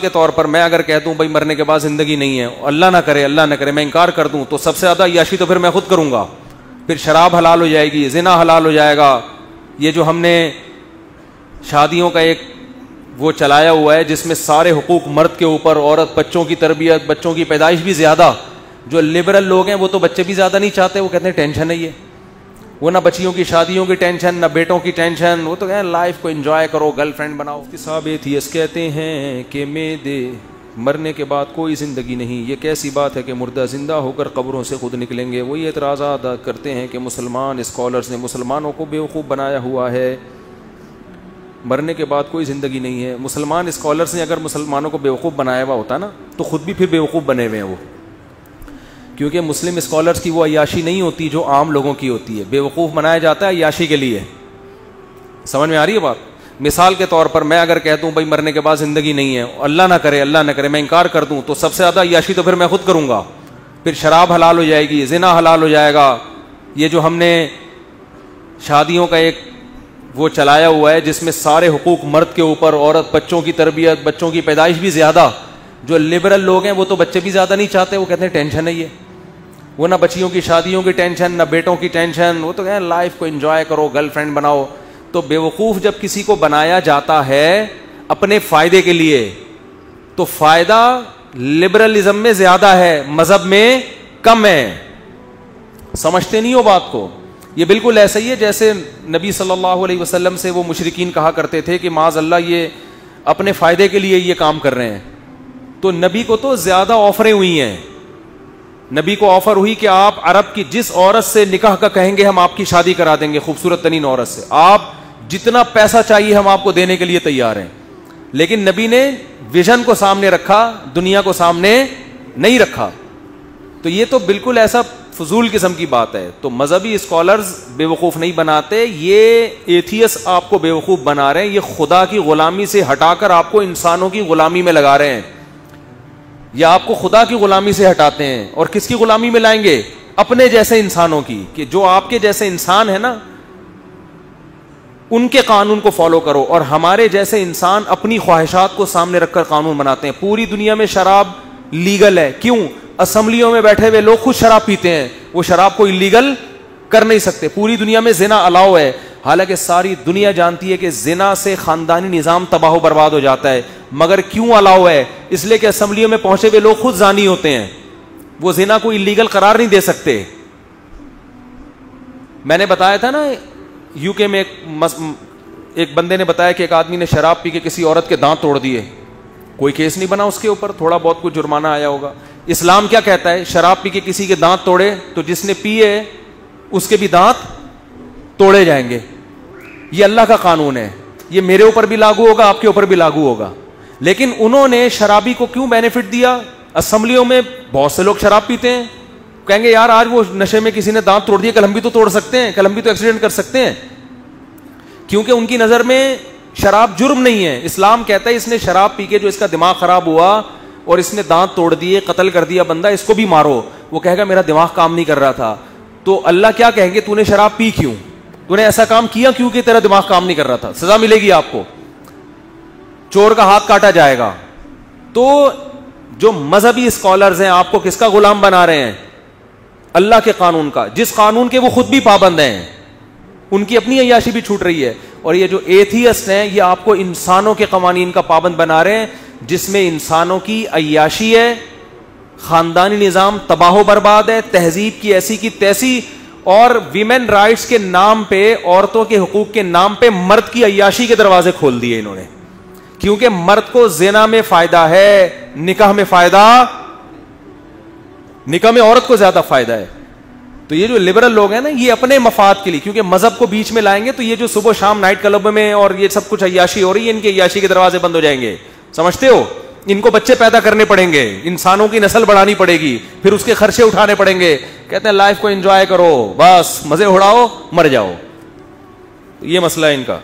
کے طور پر میں اگر کہہ دوں بھائی مرنے کے بعد زندگی نہیں ہے، اللہ نہ کرے میں انکار کر دوں، تو سب سے زیادہ عیاشی تو پھر میں خود کروں گا، پھر شراب حلال ہو جائے گی، زنا حلال ہو جائے گا. یہ جو ہم نے شادیوں کا ایک وہ چلایا ہوا ہے جس میں سارے حقوق مرد کے اوپر، عورت، بچوں کی تربیت، بچوں کی پیدائش بھی زیادہ. جو لبرل لوگ ہیں وہ تو بچے بھی زیادہ نہیں چاہتے، وہ کہتے ہیں ٹینشن نہیں ہے، وہ نہ بچیوں کی شادیوں کی ٹینشن نہ بیٹوں کی ٹینشن، وہ تو کہیں لائف کو انجوائے کرو، گرل فرینڈ بناؤ. صاحب ایتھیسٹ کہتے ہیں کہ مرنے کے بعد کوئی زندگی نہیں. یہ کیسی بات ہے کہ مردہ زندہ ہو کر قبروں سے خود نکلیں گے؟ وہی اعتراضات کرتے ہیں کہ مسلمان اسکالرز نے مسلمانوں کو بیوقوف بنایا ہوا ہے، مرنے کے بعد کوئی زندگی نہیں ہے. مسلمان اسکالرز نے اگر مسلمانوں کو بیوقوف بنایا ہوا ہوتا نا تو خود بھی پھر بیوقوف بنے ہوئے ہیں وہ، کیونکہ مسلم اسکالرز کی وہ عیاشی نہیں ہوتی جو عام لوگوں کی ہوتی ہے. بیوقوف بنایا جاتا ہے عیاشی کے لیے. سمجھ میں آ رہی ہے بات؟ مثال کے طور پر میں اگر کہہ دوں بھائی مرنے کے بعد زندگی نہیں ہے، اللہ نہ کرے میں انکار کر دوں، تو سب سے زیادہ عیاشی تو پھر میں خود کروں گا، پھر شراب حلال ہو جائے گی، زنا حلال ہو جائے گا. یہ جو ہم نے شادیوں کا ایک وہ چلایا ہوا ہے جس میں سارے حقوق مرد کے اوپر، عورت، بچوں کی تربیت، بچوں کی پیدائش بھی زیادہ. جو لبرل لوگ ہیں وہ تو بچے بھی زیادہ نہیں چاہتے، وہ کہتے ہیں ٹینشن نہیں ہے، وہ نہ بچیوں کی شادیوں کی ٹینشن نہ بیٹوں کی ٹینشن، وہ تو کہیں لائف کو انجوائے کرو، گرل فرینڈ بناؤ. تو بیوقوف جب کسی کو بنایا جاتا ہے اپنے فائدے کے لیے تو فائدہ لبرلزم میں زیادہ ہے، مذہب میں کم ہے. سمجھتے نہیں ہو بات کو؟ یہ بالکل ایسا ہی ہے جیسے نبی صلی اللہ علیہ وسلم سے وہ مشرکین کہا کرتے تھے کہ معاذ اللہ یہ اپنے فائدے کے لیے یہ کام کر رہے ہیں. تو نبی کو تو زیادہ آفریں ہوئی ہیں. نبی کو آفر ہوئی کہ آپ عرب کی جس عورت سے نکاح کا کہیں گے ہم آپ کی شادی کرا دیں گے، خوبصورت ترین عورت سے، آپ جتنا پیسہ چاہیے ہم آپ کو دینے کے لیے تیار ہیں. لیکن نبی نے ویژن کو سامنے رکھا، دنیا کو سامنے نہیں رکھا. تو یہ تو بالکل ایسا فضول قسم کی بات ہے. تو مذہبی اسکالرز بیوقوف نہیں بناتے، یہ ایتھیسٹ آپ کو بیوقوف بنا رہے ہیں. یہ خدا کی غلامی سے ہٹا کر آپ کو انسانوں کی غلامی میں لگا رہے ہیں، یا آپ کو خدا کی غلامی سے ہٹاتے ہیں. اور کس کی غلامی میں لائیں گے؟ اپنے جیسے انسانوں کی، کہ جو آپ کے جیسے انسان ہیں نا ان کے قانون کو فالو کرو. اور ہمارے جیسے انسان اپنی خواہشات کو سامنے رکھ کر قانون بناتے ہیں. پوری دنیا میں شراب لیگل ہے، کیوں؟ اسمبلیوں میں بیٹھے ہوئے لوگ خود شراب پیتے ہیں، وہ شراب کو انلیگل کر نہیں سکتے. پوری دنیا میں زنا الاؤ ہے، حالانکہ ساری دنیا جانتی ہے کہ زنا سے خاندانی نظام تباہ و برباد ہو جاتا ہے. مگر کیوں الاؤ ہے؟ اس لیے کہ اسمبلیوں میں پہنچے ہوئے لوگ خود زانی ہوتے ہیں، وہ زنا کو انلیگل قرار نہیں دے سکتے. میں نے بتایا تھا نا یو کے میں ایک بندے نے بتایا کہ ایک آدمی نے شراب پی کے کسی عورت کے دانت توڑ دیے، کوئی کیس نہیں بنا اس کے اوپر، تھوڑا بہت کچھ جرمانہ آیا ہوگا. اسلام کیا کہتا ہے؟ شراب پی کے کسی کے دانت توڑے تو جس نے پیے اس کے بھی دانت توڑے جائیں گے. یہ اللہ کا قانون ہے، یہ میرے اوپر بھی لاگو ہوگا، آپ کے اوپر بھی لاگو ہوگا. لیکن انہوں نے شرابی کو کیوں بینیفٹ دیا؟ اسمبلیوں میں بہت سے لوگ شراب پیتے ہیں، کہیں گے یار آج وہ نشے میں کسی نے دانت توڑ دیا، کل ہم بھی تو توڑ سکتے ہیں، کل ہم بھی تو ایکسیڈنٹ کر سکتے ہیں. کیونکہ ان کی نظر میں شراب جرم نہیں ہے. اسلام کہتا ہے اس نے شراب پی کے جو اس کا دماغ خراب ہوا اور اس نے دانت توڑ دیے، قتل کر دیا بندہ، اس کو بھی مارو. وہ کہے گا میرا دماغ کام نہیں کر رہا تھا. تو اللہ کیا کہیں گے؟ تو نے شراب پی کیوں؟ تو نے ایسا کام کیا کیوں کہ تیرا دماغ کام نہیں کر رہا تھا؟ سزا ملے گی آپ کو، چور کا ہاتھ کاٹا جائے گا. تو جو مذہبی اسکالرز ہیں آپ کو کس کا غلام بنا رہے ہیں؟ اللہ کے قانون کا، جس قانون کے وہ خود بھی پابند ہیں. ان کی اپنی عیاشی بھی چھوٹ رہی ہے. اور یہ جو ایتھیسٹ ہیں یہ آپ کو انسانوں کے قوانین کا پابند بنا رہے ہیں جس میں انسانوں کی عیاشی ہے، خاندانی نظام تباہ و برباد ہے، تہذیب کی ایسی کی تیسی، اور ویمن رائٹس کے نام پہ، عورتوں کے حقوق کے نام پہ مرد کی عیاشی کے دروازے کھول دیے انہوں نے. کیونکہ مرد کو زنا میں فائدہ ہے، نکاح میں فائدہ، نکاح میں عورت کو زیادہ فائدہ ہے. تو یہ جو لبرل لوگ ہیں نا یہ اپنے مفاد کے لیے، کیونکہ مذہب کو بیچ میں لائیں گے تو یہ جو صبح شام نائٹ کلب میں اور یہ سب کچھ عیاشی ہو رہی ہے، ان کے عیاشی کے دروازے بند ہو جائیں گے. سمجھتے ہو؟ ان کو بچے پیدا کرنے پڑیں گے، انسانوں کی نسل بڑھانی پڑے گی، پھر اس کے خرچے اٹھانے پڑیں گے. کہتے ہیں لائف کو انجوائے کرو، بس مزے اڑاؤ، مر جاؤ. یہ مسئلہ ہے ان کا.